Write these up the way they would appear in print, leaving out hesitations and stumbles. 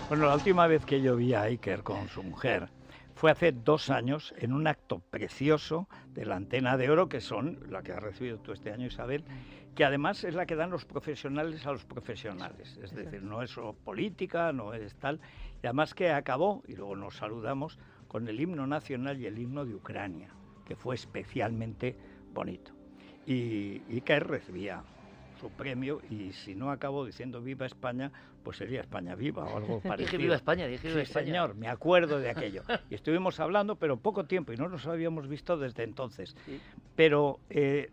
Bueno, la última vez que yo vi a Iker con su mujer fue hace 2 años en un acto precioso de la Antena de Oro, que son la que has recibido tú este año, Isabel, que además es la que dan los profesionales a los profesionales. Es decir, no es solo política, no es tal. Y además que acabó, y luego nos saludamos, con el himno nacional y el himno de Ucrania, que fue especialmente bonito. Y Iker recibía su premio, y si no acabo diciendo viva España, pues sería España viva o algo parecido. Dije viva España, dije viva Sí, España. señor, me acuerdo de aquello. Y estuvimos hablando, pero poco tiempo, y no nos habíamos visto desde entonces. Sí. Pero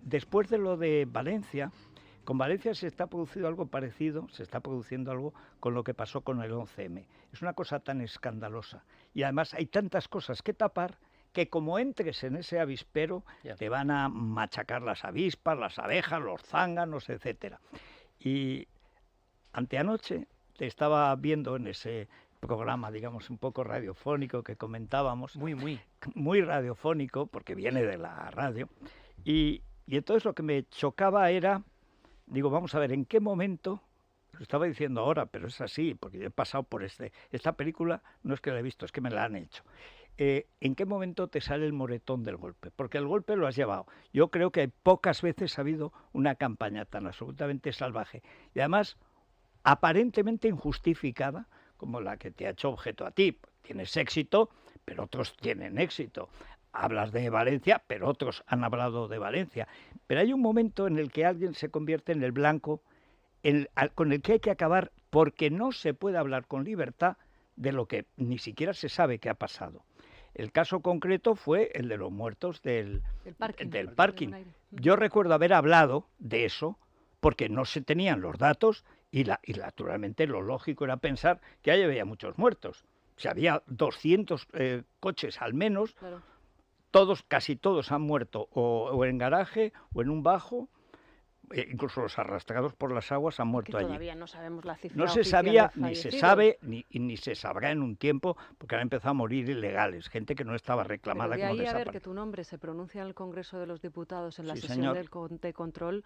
después de lo de Valencia, con Valencia se está produciendo algo parecido, se está produciendo algo con lo que pasó con el 11M. Es una cosa tan escandalosa. Y además hay tantas cosas que tapar que como entres en ese avispero, te van a machacar las avispas, las abejas, los zánganos, etcétera. Y anteanoche te estaba viendo en ese programa, digamos, un poco radiofónico que comentábamos. Muy radiofónico, porque viene de la radio. Y entonces lo que me chocaba era, digo, vamos a ver, ¿en qué momento? Lo estaba diciendo ahora, pero es así, porque yo he pasado por esta película, no es que la he visto, es que me la han hecho. ¿En qué momento te sale el moretón del golpe? Porque el golpe lo has llevado. Yo creo que pocas veces ha habido una campaña tan absolutamente salvaje. Y además, aparentemente injustificada, como la que te ha hecho objeto a ti. Tienes éxito, pero otros tienen éxito. Hablas de Valencia, pero otros han hablado de Valencia. Pero hay un momento en el que alguien se convierte en el blanco, con el que hay que acabar, porque no se puede hablar con libertad de lo que ni siquiera se sabe que ha pasado. El caso concreto fue el de los muertos del parking. Yo recuerdo haber hablado de eso porque no se tenían los datos y naturalmente lo lógico era pensar que ahí había muchos muertos. O sea, había 200 coches al menos, claro. Casi todos han muerto o en garaje o en un bajo. Incluso los arrastrados por las aguas han muerto allí. Todavía no sabemos la cifra. No se sabía, ni se sabe, ni se sabrá en un tiempo, porque han empezado a morir ilegales, gente que no estaba reclamada como desaparecida. De ahí a ver que tu nombre se pronuncia en el Congreso de los Diputados en la sesión de control.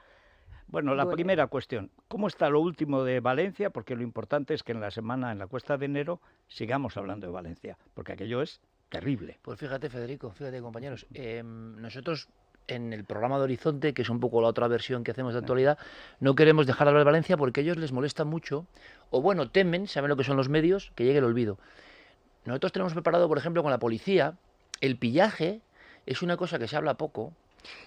Bueno, la primera cuestión, ¿cómo está lo último de Valencia? Porque lo importante es que en la cuesta de enero, sigamos hablando de Valencia, porque aquello es terrible. Pues fíjate, Federico, compañeros, nosotros en el programa de Horizonte, que es un poco la otra versión que hacemos de actualidad, no queremos dejar de hablar de Valencia porque a ellos les molesta mucho, o bueno, temen, saben lo que son los medios, que llegue el olvido. Nosotros tenemos preparado, por ejemplo, con la policía, el pillaje es una cosa que se habla poco,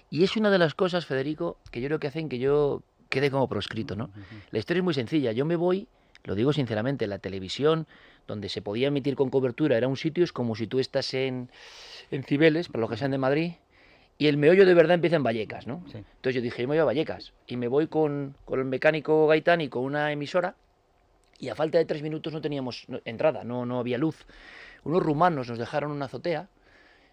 y es una de las cosas, Federico, que yo creo que hacen que yo quede como proscrito, ¿no? La historia es muy sencilla, yo me voy, lo digo sinceramente, la televisión, donde se podía emitir con cobertura, era un sitio, es como si tú estás en Cibeles, para los que sean de Madrid, y el meollo de verdad empieza en Vallecas, ¿no? Sí. Entonces yo dije, yo me voy a Vallecas, y me voy con el mecánico Gaitán y con una emisora, y a falta de 3 minutos no teníamos entrada, no había luz. Unos rumanos nos dejaron una azotea,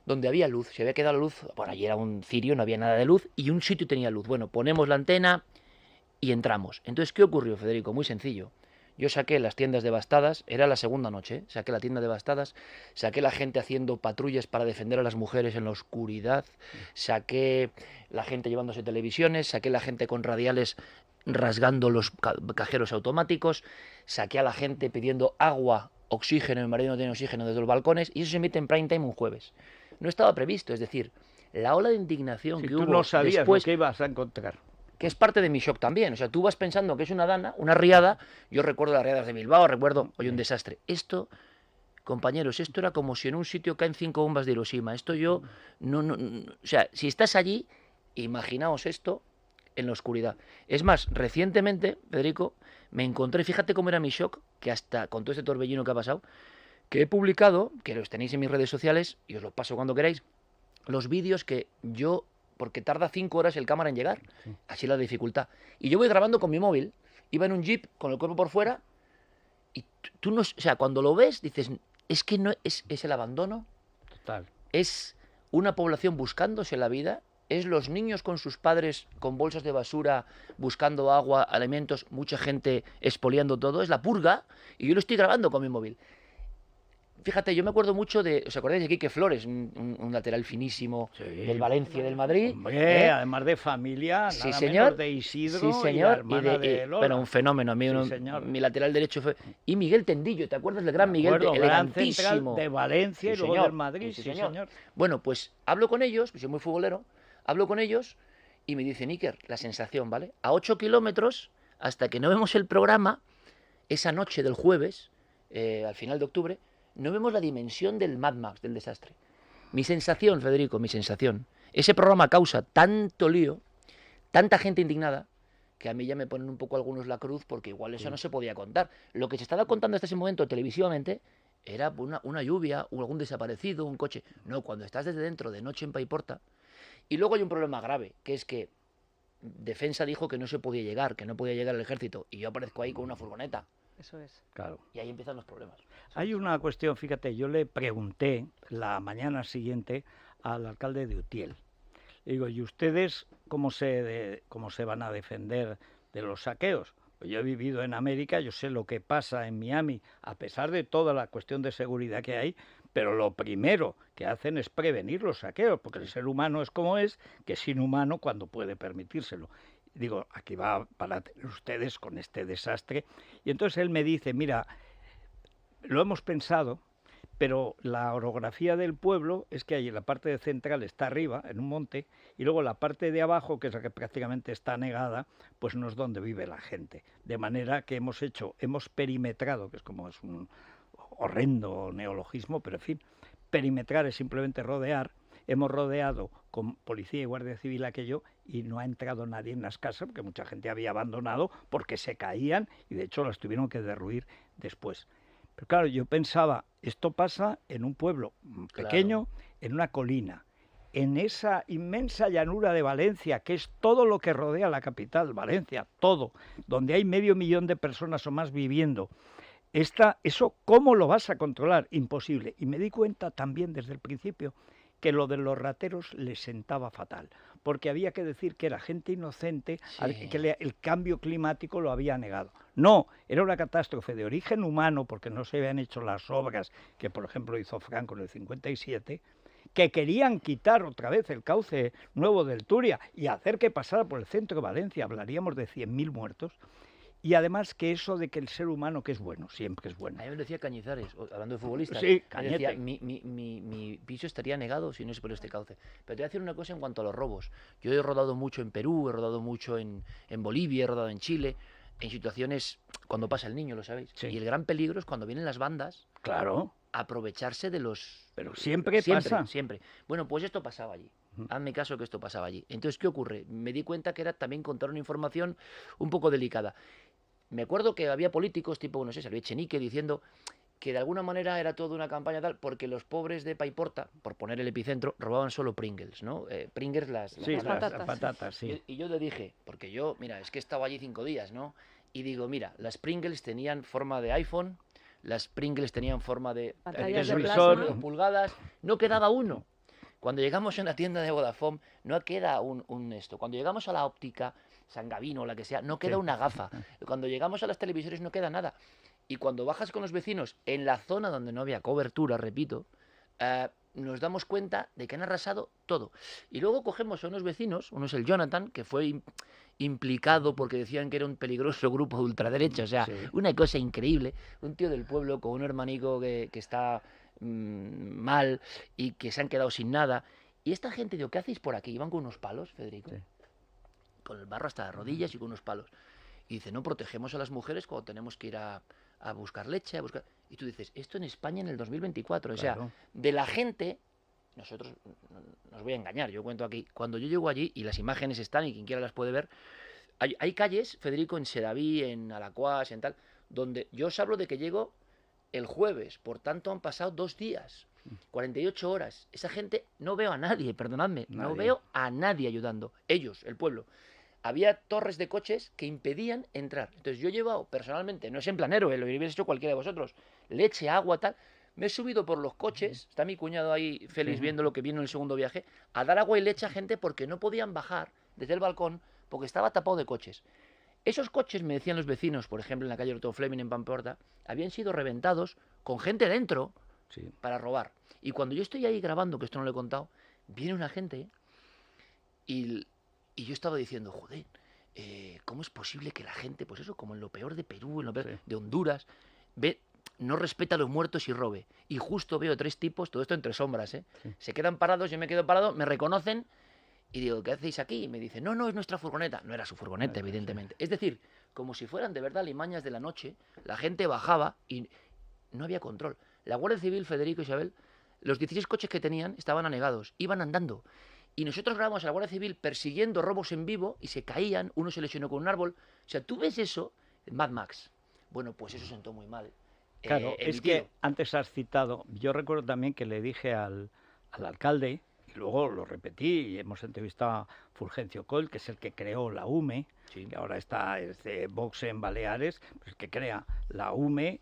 donde había luz, se había quedado la luz, bueno, allí era un cirio, no había nada de luz, y un sitio tenía luz. Bueno, ponemos la antena y entramos. Entonces, ¿qué ocurrió, Federico? Muy sencillo. Yo saqué las tiendas devastadas, era la segunda noche, saqué la tienda devastadas, saqué la gente haciendo patrullas para defender a las mujeres en la oscuridad, saqué la gente llevándose televisiones, saqué la gente con radiales rasgando los cajeros automáticos, saqué a la gente pidiendo agua, oxígeno, el marido no tiene oxígeno desde los balcones, y eso se emite en prime time un jueves. No estaba previsto, es decir, la ola de indignación que hubo tú no sabías después, lo que ibas a encontrar. Que es parte de mi shock también. O sea, tú vas pensando que es una dana, una riada. Yo recuerdo las riadas de Bilbao, recuerdo, oye, un desastre. Esto, compañeros, esto era como si en un sitio caen 5 bombas de Hiroshima. Esto yo, o sea, si estás allí, imaginaos esto en la oscuridad. Es más, recientemente, Federico, me encontré, fíjate cómo era mi shock, que hasta con todo este torbellino que ha pasado, que he publicado, que los tenéis en mis redes sociales, y os los paso cuando queráis, los vídeos que yo, porque tarda 5 horas el cámara en llegar, así la dificultad. Y yo voy grabando con mi móvil, iba en un jeep con el cuerpo por fuera, y tú no, o sea, cuando lo ves, dices, es que no es el abandono, total. Es una población buscándose la vida, es los niños con sus padres con bolsas de basura, buscando agua, alimentos, mucha gente expoliando todo, es la purga, y yo lo estoy grabando con mi móvil. fíjate, yo me acuerdo mucho de, ¿os acordáis de Quique Flores? Un lateral finísimo del Valencia y del Madrid. Hombre, además de familia, sí, nada señor. menos de Isidro Sí, señor. y la hermana de Lola. Bueno, un fenómeno. A mí mi lateral derecho fue... Y Miguel Tendillo, ¿te acuerdas del gran Miguel? Gran central de Valencia y luego del Madrid, sí, señor. Bueno, pues hablo con ellos, pues soy muy futbolero, hablo con ellos y me dicen, Iker, la sensación, ¿vale? A 8 kilómetros, hasta que no vemos el programa, esa noche del jueves, al final de octubre, no vemos la dimensión del Mad Max, del desastre. Mi sensación, Federico, mi sensación, ese programa causa tanto lío, tanta gente indignada, que a mí ya me ponen un poco algunos la cruz, porque igual eso no se podía contar. Lo que se estaba contando hasta ese momento televisivamente era una lluvia, o algún desaparecido, un coche. No, cuando estás desde dentro, de noche en Paiporta. Y luego hay un problema grave, que es que Defensa dijo que no se podía llegar, que no podía llegar el ejército, y yo aparezco ahí con una furgoneta. Eso es. Claro. Y ahí empiezan los problemas. Hay una cuestión, fíjate, yo le pregunté la mañana siguiente al alcalde de Utiel. Le digo, ¿y ustedes cómo se van a defender de los saqueos? Pues yo he vivido en América, yo sé lo que pasa en Miami, a pesar de toda la cuestión de seguridad que hay, pero lo primero que hacen es prevenir los saqueos, porque el ser humano es como es, que es inhumano cuando puede permitírselo. Digo, aquí va para ustedes con este desastre. Y entonces él me dice, mira, lo hemos pensado, pero la orografía del pueblo es que ahí la parte central está arriba, en un monte, y luego la parte de abajo, que es la que prácticamente está negada, pues no es donde vive la gente. De manera que hemos perimetrado, que es como es un horrendo neologismo, pero en fin, perimetrar es simplemente rodear. Hemos rodeado con policía y guardia civil aquello y no ha entrado nadie en las casas porque mucha gente había abandonado porque se caían y de hecho las tuvieron que derruir después. Pero claro, yo pensaba, esto pasa en un pueblo pequeño, en una colina, en esa inmensa llanura de Valencia, que es todo lo que rodea la capital, Valencia, todo, donde hay 500.000 de personas o más viviendo. Eso, ¿cómo lo vas a controlar? Imposible. Y me di cuenta también desde el principio que lo de los rateros les sentaba fatal, porque había que decir que era gente inocente, que el cambio climático lo había negado. No, era una catástrofe de origen humano, porque no se habían hecho las obras que, por ejemplo, hizo Franco en el 57, que querían quitar otra vez el cauce nuevo del Turia y hacer que pasara por el centro de Valencia, hablaríamos de 100.000 muertos. Y además que eso de que el ser humano, que es bueno, siempre es bueno. A mí me lo decía Cañizares, hablando de futbolistas. Sí, me decía, mi piso estaría negado si no es por este cauce. Pero te voy a decir una cosa en cuanto a los robos. Yo he rodado mucho en Perú, he rodado mucho en Bolivia, he rodado en Chile, en situaciones cuando pasa el niño, lo sabéis. Sí. Y el gran peligro es cuando vienen las bandas. Claro. Aprovecharse de los... Pero siempre pasa. Siempre. Bueno, pues esto pasaba allí. Hazme caso que esto pasaba allí. Entonces, ¿qué ocurre? Me di cuenta que era también contar una información un poco delicada. Me acuerdo que había políticos, tipo, no sé, salió Echenique diciendo que de alguna manera era toda una campaña tal, porque los pobres de Paiporta, por poner el epicentro, robaban solo Pringles, ¿no? Pringles, las patatas, sí. Y yo le dije, porque yo, mira, es que estaba allí 5 días, ¿no? Y digo, mira, las Pringles tenían forma de iPhone, las Pringles tenían forma de televisor, pulgadas, no quedaba uno. Cuando llegamos a una tienda de Vodafone, no queda un esto. Cuando llegamos a la óptica, San Gavino o la que sea, no queda una gafa. Cuando llegamos a las televisores no queda nada. Y cuando bajas con los vecinos en la zona donde no había cobertura, repito, nos damos cuenta de que han arrasado todo. Y luego cogemos a unos vecinos, uno es el Jonathan, que fue implicado porque decían que era un peligroso grupo de ultraderecha, o sea, una cosa increíble, un tío del pueblo con un hermanico que está mal y que se han quedado sin nada. Y esta gente, digo, ¿qué hacéis por aquí? Iban con unos palos, Federico, con el barro hasta las rodillas y con unos palos. Y dice, no, protegemos a las mujeres cuando tenemos que ir a buscar leche, a buscar... Y tú dices, esto en España en el 2024, claro. O sea, de la gente, nosotros, no os voy a engañar, yo cuento aquí, cuando yo llego allí, y las imágenes están, y quien quiera las puede ver, hay calles, Federico, en Sedaví, en Alacuás, en tal, donde yo os hablo de que llego el jueves, por tanto han pasado 2 días, 48 horas, esa gente, no veo a nadie, perdonadme, no veo a nadie ayudando, ellos, el pueblo. Había torres de coches que impedían entrar. Entonces yo he llevado personalmente, no es en plan héroe, lo hubiera hecho cualquiera de vosotros, leche, agua, tal. Me he subido por los coches, está mi cuñado ahí feliz viendo lo que vino en el segundo viaje, a dar agua y leche a gente porque no podían bajar desde el balcón porque estaba tapado de coches. Esos coches, me decían los vecinos, por ejemplo en la calle Otto Fleming en Pamporta, habían sido reventados con gente dentro, para robar. Y cuando yo estoy ahí grabando, que esto no lo he contado, viene una gente y yo estaba diciendo, joder, ¿cómo es posible que la gente, pues eso, como en lo peor de Perú, en lo peor de Honduras, no respeta a los muertos y robe? Y justo veo 3 tipos, todo esto entre sombras, se quedan parados, yo me quedo parado, me reconocen y digo, ¿qué hacéis aquí? Y me dicen, no, es nuestra furgoneta. No era su furgoneta, evidentemente. Es decir, como si fueran de verdad limañas de la noche, la gente bajaba y no había control. La Guardia Civil, Federico, Isabel, los 16 coches que tenían estaban anegados, iban andando. Y nosotros grabamos a la Guardia Civil persiguiendo robos en vivo y se caían, uno se lesionó con un árbol. O sea, tú ves eso, Mad Max. Bueno, pues eso sentó muy mal. Claro, es que antes has citado, yo recuerdo también que le dije al alcalde, y luego lo repetí, y hemos entrevistado a Fulgencio Coll, que es el que creó la UME, que ahora es de Vox en Baleares, pues que crea la UME,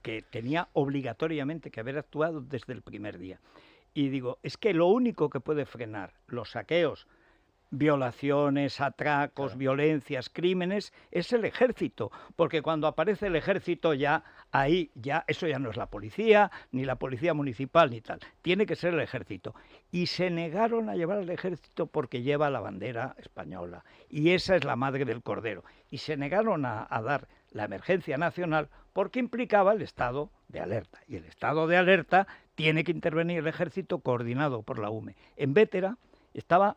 que tenía obligatoriamente que haber actuado desde el primer día. Y digo, es que lo único que puede frenar los saqueos, violaciones, atracos, violencias, crímenes, es el ejército, porque cuando aparece el ejército eso ya no es la policía, ni la policía municipal, ni tal, tiene que ser el ejército. Y se negaron a llevar al ejército porque lleva la bandera española, y esa es la madre del cordero. Y se negaron a dar la emergencia nacional porque implicaba el estado de alerta, y el estado de alerta tiene que intervenir el ejército coordinado por la UME. En Bétera está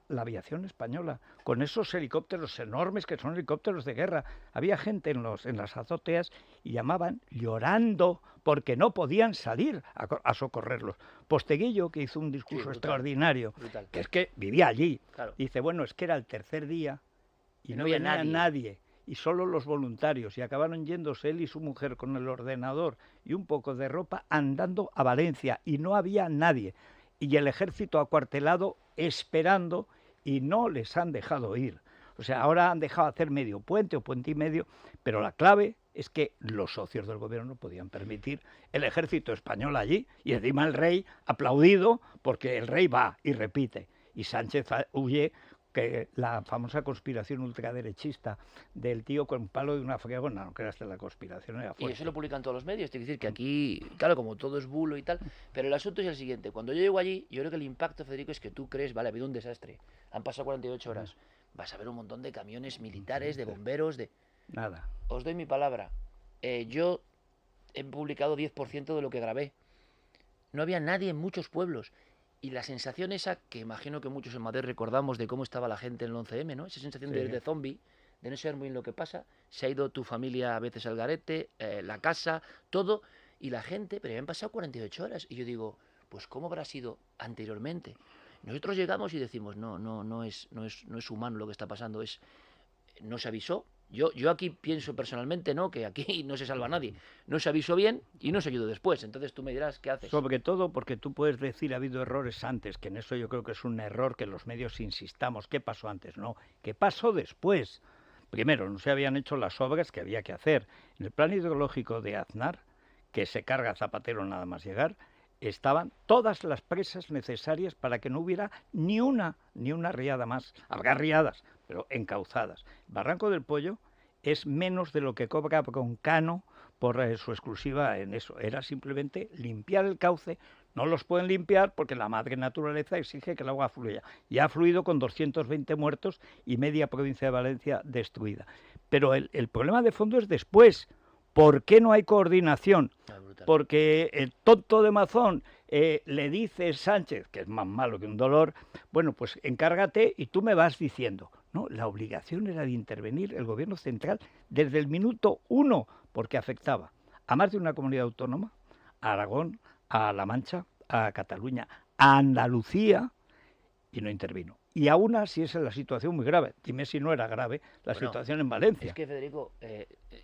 la aviación española, con esos helicópteros enormes que son helicópteros de guerra. Había gente en las azoteas y llamaban llorando porque no podían salir a socorrerlos. Posteguillo, que hizo un discurso extraordinario, que es que vivía allí, dice, bueno, es que era el tercer día y no venía nadie. Y solo los voluntarios, y acabaron yéndose él y su mujer con el ordenador y un poco de ropa andando a Valencia, y no había nadie. Y el ejército acuartelado esperando, y no les han dejado ir. O sea, ahora han dejado hacer medio puente o puente y medio, pero la clave es que los socios del gobierno no podían permitir el ejército español allí, y encima el rey aplaudido porque el rey va y repite, y Sánchez huye, que la famosa conspiración ultraderechista del tío con palo de una fregona, no creas que la conspiración era fuerte. Y eso lo publican todos los medios, tiene que decir que aquí, claro, como todo es bulo y tal, pero el asunto es el siguiente, cuando yo llego allí, yo creo que el impacto, Federico, es que tú crees, vale, ha habido un desastre, han pasado 48 horas, vas a ver un montón de camiones militares, de bomberos, de... Nada. Os doy mi palabra, yo he publicado 10% de lo que grabé, no había nadie en muchos pueblos. Y la sensación esa, que imagino que muchos en Madrid recordamos de cómo estaba la gente en el 11M, ¿no? Esa sensación de zombie, de no saber muy bien lo que pasa. Se ha ido tu familia a veces al garete, la casa, todo, y la gente, pero ya han pasado 48 horas. Y yo digo, pues ¿cómo habrá sido anteriormente? Nosotros llegamos y decimos, no es humano lo que está pasando, no se avisó. Yo aquí pienso personalmente, ¿no?, que aquí no se salva nadie. No se avisó bien y no se ayudó después. Entonces tú me dirás, ¿qué haces? Sobre todo porque tú puedes decir, ha habido errores antes, que en eso yo creo que es un error que los medios insistamos. ¿Qué pasó antes? No, ¿qué pasó después? Primero, no se habían hecho las obras que había que hacer. En el plan hidrológico de Aznar, que se carga Zapatero nada más llegar, estaban todas las presas necesarias para que no hubiera ni una riada más. Habrá riadas, pero encauzadas. Barranco del Pollo es menos de lo que cobra Broncano por su exclusiva en eso. Era simplemente limpiar el cauce. No los pueden limpiar porque la madre naturaleza exige que el agua fluya. Ya ha fluido con 220 muertos y media provincia de Valencia destruida. Pero el problema de fondo es después. ¿Por qué no hay coordinación? Porque el tonto de Mazón le dice Sánchez, que es más malo que un dolor, bueno, pues encárgate y tú me vas diciendo. No, la obligación era de intervenir el gobierno central desde el minuto 1, porque afectaba a más de una comunidad autónoma, a Aragón, a La Mancha, a Cataluña, a Andalucía, y no intervino. Y aún así es la situación muy grave. Dime si no era grave la situación en Valencia. Es que, Federico,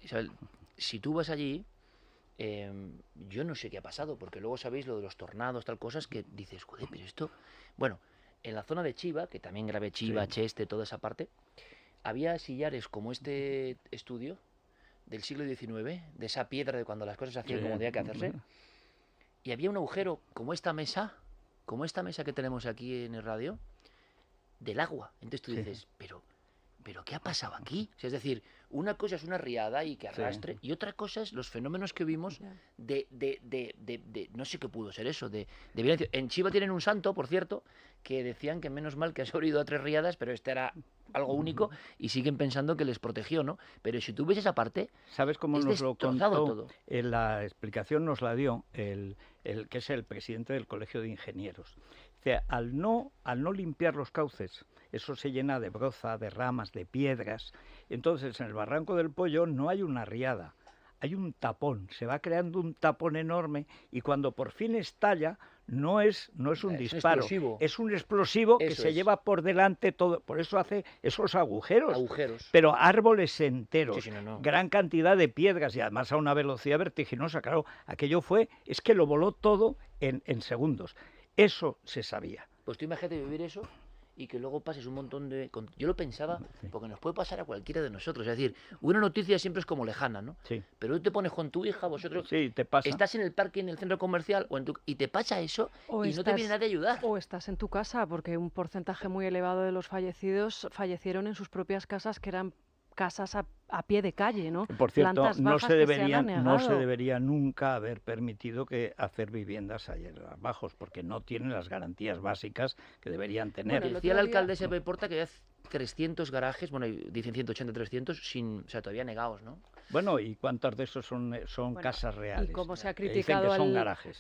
Isabel, si tú vas allí, yo no sé qué ha pasado, porque luego sabéis lo de los tornados, tal cosas, que dices, joder, pero esto... Bueno, en la zona de Chiva, que también grabé Chiva, Cheste, toda esa parte, había sillares como este estudio del siglo XIX, de esa piedra de cuando las cosas se hacían como tenía que hacerse, y había un agujero como esta mesa que tenemos aquí en el radio, del agua. Entonces tú dices, pero ¿pero qué ha pasado aquí? O sea, es decir, una cosa es una riada y que arrastre, y otra cosa es los fenómenos que vimos de no sé qué pudo ser eso, de violencia. En Chiva tienen un santo, por cierto, que decían que menos mal que ha sobrevivido a 3 riadas, pero este era algo único, y siguen pensando que les protegió, ¿no? Pero si tú ves esa parte, ¿sabes cómo es nos lo contó? todo. La explicación nos la dio el que es el presidente del Colegio de Ingenieros. Dice, al no limpiar los cauces, eso se llena de broza, de ramas, de piedras. Entonces, en el Barranco del Pollo no hay una riada, hay un tapón. Se va creando un tapón enorme y cuando por fin estalla, no es un disparo, es un explosivo que se lleva por delante todo. Por eso hace esos agujeros. Pero árboles enteros, gran cantidad de piedras y además a una velocidad vertiginosa. Claro, aquello es que lo voló todo en segundos. Eso se sabía. Pues tú imagínate vivir eso y que luego pases un montón de... Yo lo pensaba, porque nos puede pasar a cualquiera de nosotros. Es decir, una noticia siempre es como lejana, ¿no? Sí. Pero tú te pones con tu hija, vosotros... Sí, te pasa. Estás en el parque, en el centro comercial, y te pasa eso y no te viene nadie a ayudar. O estás en tu casa, porque un porcentaje muy elevado de los fallecidos fallecieron en sus propias casas, que eran casas a pie de calle, ¿no? Por cierto, no se debería nunca haber permitido que hacer viviendas allá bajos, porque no tienen las garantías básicas que deberían tener. Bueno, decía el alcalde de Pepe Porta que había 300 garajes, bueno, dicen 180, 300, o sea, todavía negados, ¿no? Bueno, ¿y cuántos de esos son casas reales? Y cómo se ha criticado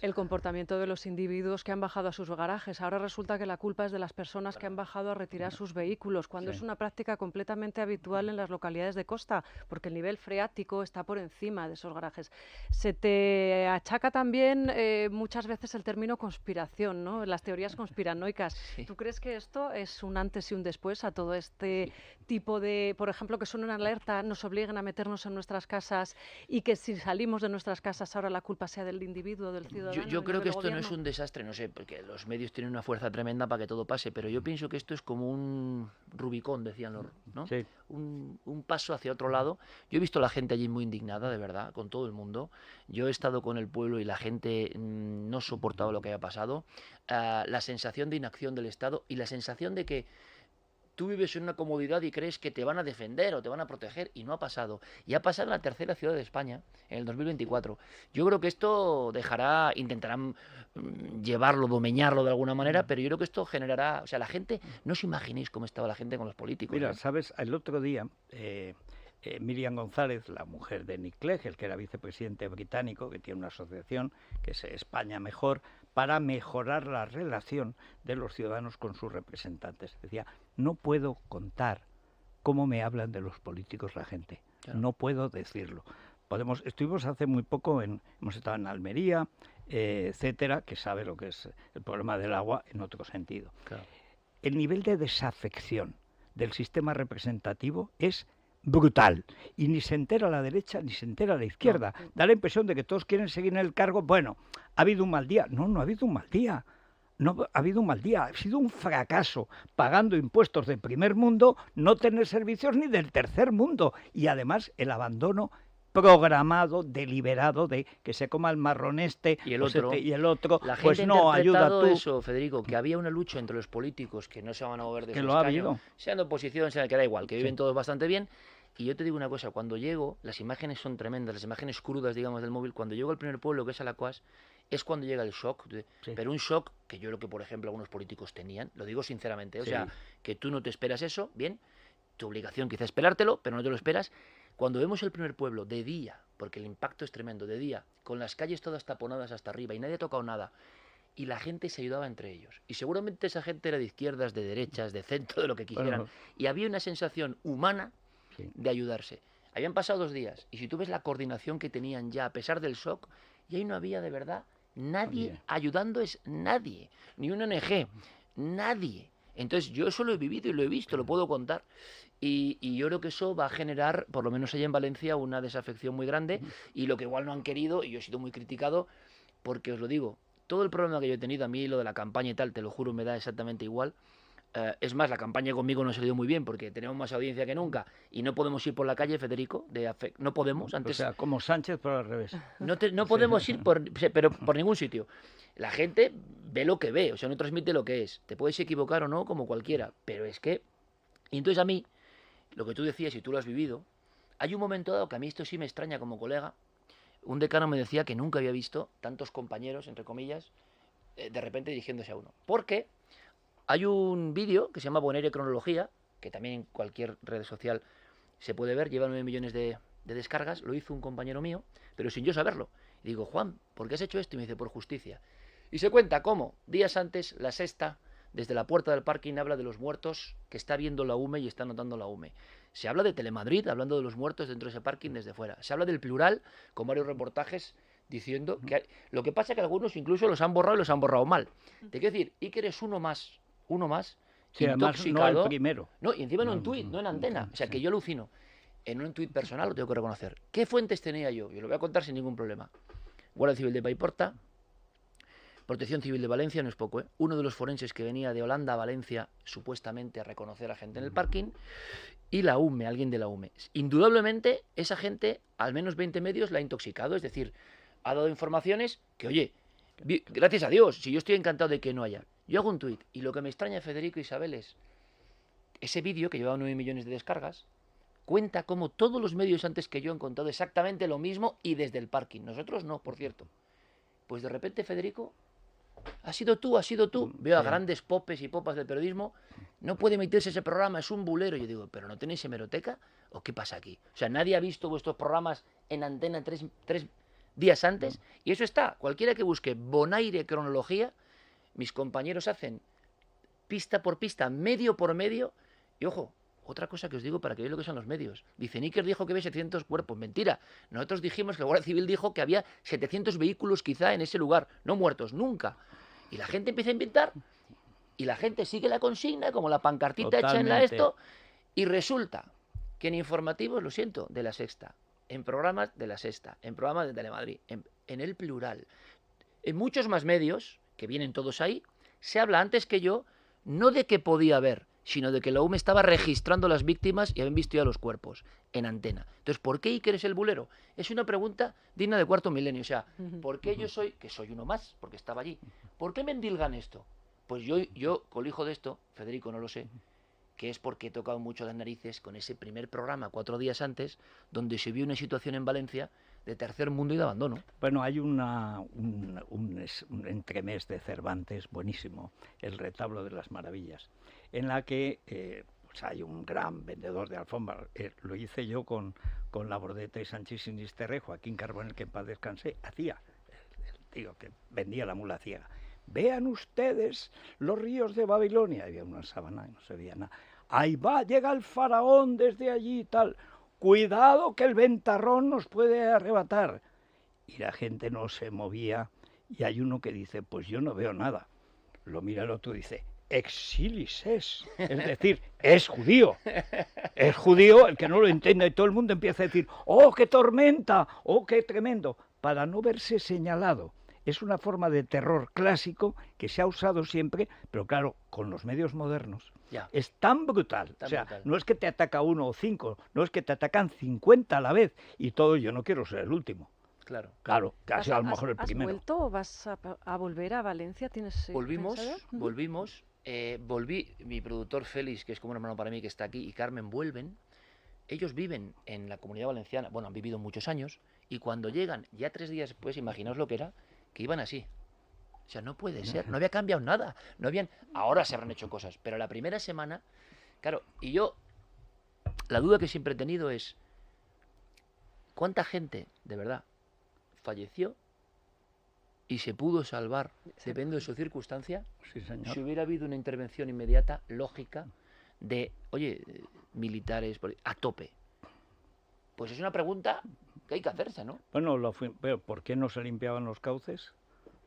el comportamiento de los individuos que han bajado a sus garajes. Ahora resulta que la culpa es de las personas que han bajado a retirar sus vehículos, cuando es una práctica completamente habitual en las localidades de costa, porque el nivel freático está por encima de esos garajes. Se te achaca también muchas veces el término conspiración, ¿no? Las teorías conspiranoicas. Sí. ¿Tú crees que esto es un antes y un después a todo este tipo de, por ejemplo, que son una alerta, nos obliguen a meternos en nuestras casas y que si salimos de nuestras casas ahora la culpa sea del individuo, del ciudadano? Yo creo que esto no es un desastre, no sé, porque los medios tienen una fuerza tremenda para que todo pase, pero yo pienso que esto es como un Rubicón, decían los, ¿no? Sí. Un paso hacia otro lado. Yo he visto a la gente allí muy indignada, de verdad, con todo el mundo. Yo he estado con el pueblo y la gente no soportaba lo que había pasado. La sensación de inacción del Estado y la sensación de que tú vives en una comodidad y crees que te van a defender o te van a proteger, y no ha pasado. Y ha pasado en la tercera ciudad de España, en el 2024. Yo creo que esto intentarán llevarlo, domeñarlo de alguna manera, pero yo creo que esto generará... O sea, la gente, no os imaginéis cómo estaba la gente con los políticos. Mira, ¿sabes? El otro día... Miriam González, la mujer de Nick Clegg, el que era vicepresidente británico, que tiene una asociación que es España Mejor, para mejorar la relación de los ciudadanos con sus representantes. Decía, no puedo contar cómo me hablan de los políticos la gente, claro. No puedo decirlo. Estuvimos hace muy poco, hemos estado en Almería, etcétera, que sabe lo que es el problema del agua en otro sentido. Claro. El nivel de desafección del sistema representativo es brutal, y ni se entera la derecha ni se entera la izquierda. No. Da la impresión de que todos quieren seguir en el cargo. Bueno, ha habido un mal día. No ha habido un mal día. No ha habido un mal día. Ha sido un fracaso, pagando impuestos de primer mundo, no tener servicios ni del tercer mundo, y además el abandono programado, deliberado, de que se coma el marrón y el otro, la gente pues no, ayuda tú. Eso, Federico, que había una lucha entre los políticos que no se van a mover de su escaño, sean de oposición, sea que da igual, que viven todos bastante bien. Y yo te digo una cosa, cuando llego, las imágenes son tremendas, las imágenes crudas, digamos, del móvil. Cuando llego al primer pueblo, que es Alacuás, es cuando llega el shock, pero un shock que yo creo que, por ejemplo, algunos políticos tenían, lo digo sinceramente, o sea, que tú no te esperas eso, bien, tu obligación quizá esperártelo, pero no te lo esperas. Cuando vemos el primer pueblo de día, porque el impacto es tremendo, de día, con las calles todas taponadas hasta arriba y nadie ha tocado nada, y la gente se ayudaba entre ellos. Y seguramente esa gente era de izquierdas, de derechas, de centro, de lo que quisieran. Bueno. Y había una sensación humana de ayudarse. Habían pasado 2 días, y si tú ves la coordinación que tenían ya, a pesar del shock, y ahí no había de verdad nadie ayudando, es nadie, ni una ONG, nadie. Entonces yo eso lo he vivido y lo he visto, lo puedo contar. Y yo creo que eso va a generar, por lo menos allá en Valencia, una desafección muy grande, y lo que igual no han querido, y yo he sido muy criticado, porque os lo digo, todo el problema que yo he tenido, a mí lo de la campaña y tal, te lo juro, me da exactamente igual. Es más, la campaña conmigo no ha salido muy bien porque tenemos más audiencia que nunca y no podemos ir por la calle, Federico, no podemos. Antes, o sea, como Sánchez, pero al revés. No podemos ir pero por ningún sitio. La gente ve lo que ve, o sea, no transmite lo que es. Te puedes equivocar o no, como cualquiera, pero es que... Y entonces a mí, lo que tú decías y tú lo has vivido, hay un momento dado que a mí esto sí me extraña como colega. Un decano me decía que nunca había visto tantos compañeros, entre comillas, de repente dirigiéndose a uno. Porque hay un vídeo que se llama Bonaire Cronología, que también en cualquier red social se puede ver, lleva 9 millones de descargas, lo hizo un compañero mío, pero sin yo saberlo. Y digo, Juan, ¿por qué has hecho esto? Y me dice, por justicia. Y se cuenta cómo, días antes, La Sexta, desde la puerta del parking, habla de los muertos que está viendo la UME y está notando la UME. Se habla de Telemadrid, hablando de los muertos dentro de ese parking desde fuera. Se habla del Plural, con varios reportajes diciendo que lo que pasa es que algunos incluso los han borrado y los han borrado mal. Te quiero decir, Iker es uno más, sí, intoxicado. Además, no el primero. No, y encima en un tuit, no en antena. O sea, que yo alucino. En un tuit personal lo tengo que reconocer. ¿Qué fuentes tenía yo? Yo lo voy a contar sin ningún problema. Guardia Civil de Paiporta, Protección Civil de Valencia, no es poco, ¿eh? Uno de los forenses que venía de Holanda a Valencia, supuestamente a reconocer a gente en el parking, y la UME, alguien de la UME. Indudablemente, esa gente, al menos 20 medios, la ha intoxicado, es decir, ha dado informaciones que, oye, gracias a Dios, si yo estoy encantado de que no haya. Yo hago un tuit, y lo que me extraña, Federico e Isabel, es ese vídeo, que llevaba 9 millones de descargas, cuenta cómo todos los medios antes que yo han contado exactamente lo mismo y desde el parking. Nosotros no, por cierto. Pues de repente, Federico, ha sido tú. Veo a grandes popes y popas del periodismo. No puede emitirse ese programa, es un bulero. Yo digo, ¿pero no tenéis hemeroteca? ¿O qué pasa aquí? O sea, nadie ha visto vuestros programas en antena tres días antes. Y eso está. Cualquiera que busque Bonaire Cronología, mis compañeros hacen pista por pista, medio por medio. Y ojo, otra cosa que os digo para que veáis lo que son los medios. Dice, Iker dijo que había 700 cuerpos. Mentira. Nosotros dijimos que la Guardia Civil dijo que había 700 vehículos quizá en ese lugar. No muertos, nunca. Y la gente empieza a inventar y la gente sigue la consigna, como la pancartita hecha en la esto. Y resulta que en informativos, lo siento, de La Sexta, en programas de La Sexta, en programas de Telemadrid, en el Plural, en muchos más medios, que vienen todos ahí, se habla antes que yo, no de que podía haber, sino de que la UME estaba registrando las víctimas y habían visto ya los cuerpos en antena. Entonces, ¿por qué Iker es el bulero? Es una pregunta digna de cuarto milenio. O sea, ¿por qué yo soy, que soy uno más, porque estaba allí, ¿por qué me endilgan esto? Pues yo colijo de esto, Federico, no lo sé, que es porque he tocado mucho las narices con ese primer programa 4 días antes, donde se vio una situación en Valencia de tercer mundo y de abandono. Bueno, hay un entremés de Cervantes buenísimo, El retablo de las maravillas, en la que pues hay un gran vendedor de alfombras. Lo hice yo con la Bordeta y Sánchez Sinisterre, Joaquín Carbonell, que en paz descanse, hacía, el tío que vendía la mula ciega. Vean ustedes los ríos de Babilonia. Había una sábana y no se veía nada. Ahí va, llega el faraón desde allí y tal. Cuidado que el ventarrón nos puede arrebatar. Y la gente no se movía. Y hay uno que dice, pues yo no veo nada. Lo mira el otro y dice, exilis es decir, es judío. Es judío, el que no lo entiende, y todo el mundo empieza a decir, ¡oh, qué tormenta! ¡Oh, qué tremendo! Para no verse señalado. Es una forma de terror clásico que se ha usado siempre, pero claro, con los medios modernos. Ya. Es tan brutal. Brutal. No es que te ataca 1 o 5, no es que te atacan 50 a la vez. Y todo, yo no quiero ser el último. Claro, casi a lo mejor el primero. ¿Has vuelto o vas a volver a Valencia? ¿Tienes Volvimos. Volví, mi productor Félix, que es como un hermano para mí que está aquí, y Carmen vuelven. Ellos viven en la Comunidad Valenciana, bueno, han vivido muchos años, y cuando llegan, ya 3 días después, imaginaos lo que era, que iban así. O sea, no puede ser, no había cambiado nada. Ahora se habrán hecho cosas, pero la primera semana, claro, y yo, la duda que siempre he tenido es, ¿cuánta gente, de verdad, falleció y se pudo salvar, depende de su circunstancia? Sí, señor. Si hubiera habido una intervención inmediata, lógica, de, oye, militares, a tope. Pues es una pregunta que hay que hacerse, ¿no? Bueno, pero ¿por qué no se limpiaban los cauces?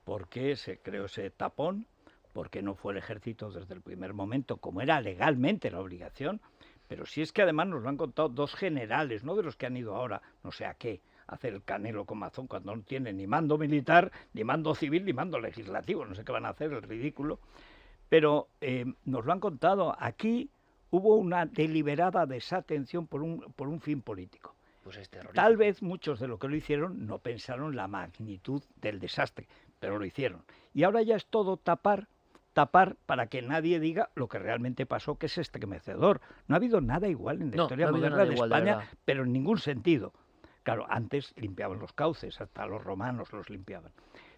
¿Por qué se creó ese tapón? ¿Por qué no fue el ejército desde el primer momento, como era legalmente la obligación? Pero si es que además nos lo han contado 2 generales, no de los que han ido ahora, no sé a qué, a hacer el Canelo con Mazón, cuando no tienen ni mando militar, ni mando civil, ni mando legislativo, no sé qué van a hacer, el ridículo. Pero nos lo han contado, aquí hubo una deliberada desatención por un fin político. Pues es terrorífico. Tal vez muchos de los que lo hicieron no pensaron la magnitud del desastre, pero lo hicieron. Y ahora ya es todo tapar tapar para que nadie diga lo que realmente pasó, que es estremecedor. No ha habido nada igual en la historia moderna de España, pero en ningún sentido. Claro, antes limpiaban los cauces, hasta los romanos los limpiaban.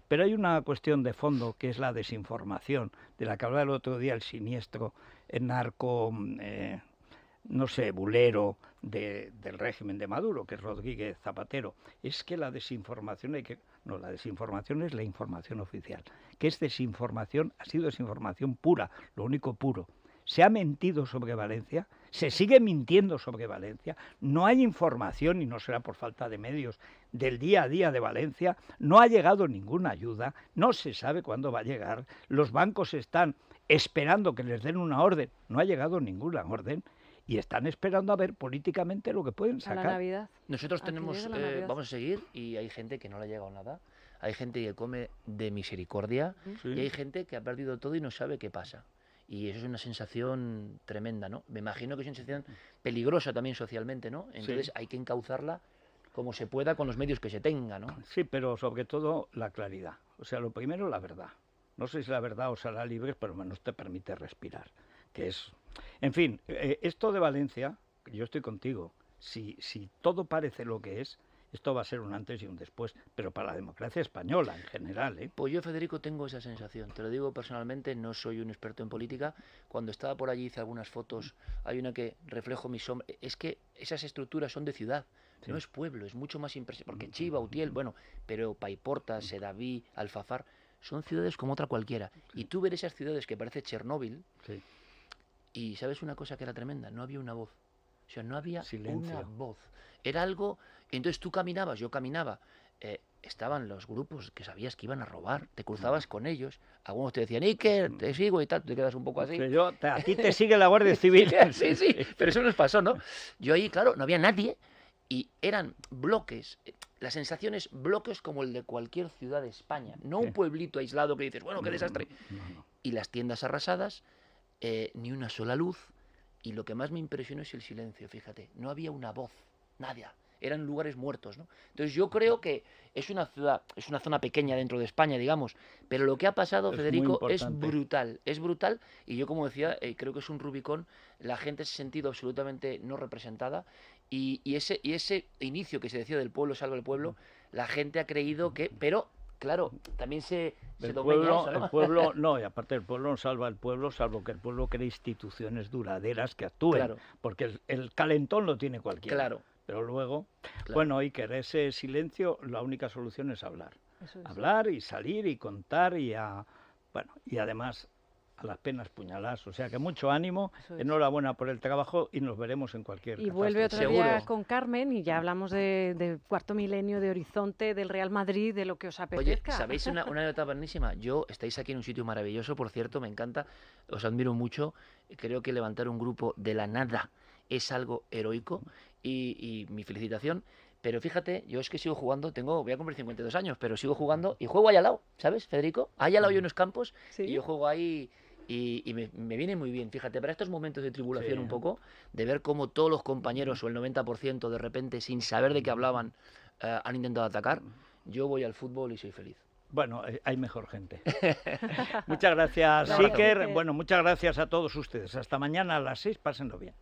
Pero hay una cuestión de fondo que es la desinformación, de la que hablaba el otro día el siniestro narco, bulero del régimen de Maduro, que es Rodríguez Zapatero. Es que la desinformación la desinformación es la información oficial. Que es desinformación, ha sido desinformación pura, lo único puro. Se ha mentido sobre Valencia, se sigue mintiendo sobre Valencia, no hay información, y no será por falta de medios, del día a día de Valencia, no ha llegado ninguna ayuda, no se sabe cuándo va a llegar, los bancos están esperando que les den una orden, no ha llegado ninguna orden, y están esperando a ver políticamente lo que pueden sacar. A la Navidad. Nosotros tenemos, vamos a seguir, y hay gente que no le ha llegado nada, hay gente que come de misericordia, y hay gente que ha perdido todo y no sabe qué pasa. Y eso es una sensación tremenda, ¿no? Me imagino que es una sensación peligrosa también socialmente, ¿no? Entonces hay que encauzarla como se pueda con los medios que se tenga, ¿no? Sí, pero sobre todo la claridad. O sea, lo primero, la verdad. No sé si la verdad os hará libre, pero menos te permite respirar. Que es... En fin, esto de Valencia, yo estoy contigo. Si todo parece lo que es, esto va a ser un antes y un después, pero para la democracia española en general, ¿eh? Pues yo, Federico, tengo esa sensación. Te lo digo personalmente, no soy un experto en política. Cuando estaba por allí hice algunas fotos, hay una que reflejo mi sombra. Es que esas estructuras son de ciudad, no es pueblo, es mucho más impresionante. Porque Chiva, Utiel, bueno, pero Paiporta, Sedaví, Alfafar, son ciudades como otra cualquiera. Y tú ver esas ciudades que parece Chernóbil, y ¿sabes una cosa que era tremenda? No había una voz. O sea, no había una voz. Era algo... Entonces tú caminabas, yo caminaba, estaban los grupos que sabías que iban a robar, te cruzabas con ellos, algunos te decían, Iker, te sigo y tal, tú te quedas un poco así. A ti te sigue la Guardia Civil. Sí, pero eso nos pasó, ¿no? Yo ahí, claro, no había nadie y eran bloques, la sensación es bloques como el de cualquier ciudad de España, no un pueblito aislado que dices, bueno, qué desastre. No. Y las tiendas arrasadas, ni una sola luz, y lo que más me impresionó es el silencio, fíjate, no había una voz, nada. Eran lugares muertos, ¿no? Entonces yo creo que es una ciudad, es una zona pequeña dentro de España, digamos, pero lo que ha pasado, Federico, es brutal, y yo, como decía, creo que es un Rubicón, la gente se ha sentido absolutamente no representada, y ese inicio que se decía del pueblo salva el pueblo, la gente ha creído que, pero claro, también se domina eso, ¿no? El pueblo, no, y aparte el pueblo no salva al pueblo, salvo que el pueblo cree instituciones duraderas que actúen, porque el calentón lo tiene cualquiera. Claro. Pero luego, bueno, Iker, ese silencio, la única solución es hablar. Hablar y salir y contar y además a las penas puñaladas. O sea que mucho ánimo, enhorabuena por el trabajo y nos veremos en cualquier Y vuelve otro día con Carmen y ya hablamos de cuarto milenio, de Horizonte, del Real Madrid, de lo que os apetezca. Oye, ¿sabéis una anécdota buenísima? Estáis aquí en un sitio maravilloso, por cierto, me encanta, os admiro mucho. Creo que levantar un grupo de la nada es algo heroico y mi felicitación. Pero fíjate, yo es que sigo jugando, voy a cumplir 52 años, pero sigo jugando y juego ahí al lado, ¿sabes, Federico? Ahí al lado hay unos campos y yo juego ahí y me viene muy bien. Fíjate, para estos momentos de tribulación un poco, de ver cómo todos los compañeros o el 90% de repente, sin saber de qué hablaban, han intentado atacar, yo voy al fútbol y soy feliz. Bueno, hay mejor gente. Muchas gracias, Iker. Bueno, muchas gracias a todos ustedes. Hasta mañana a las 6, pásenlo bien.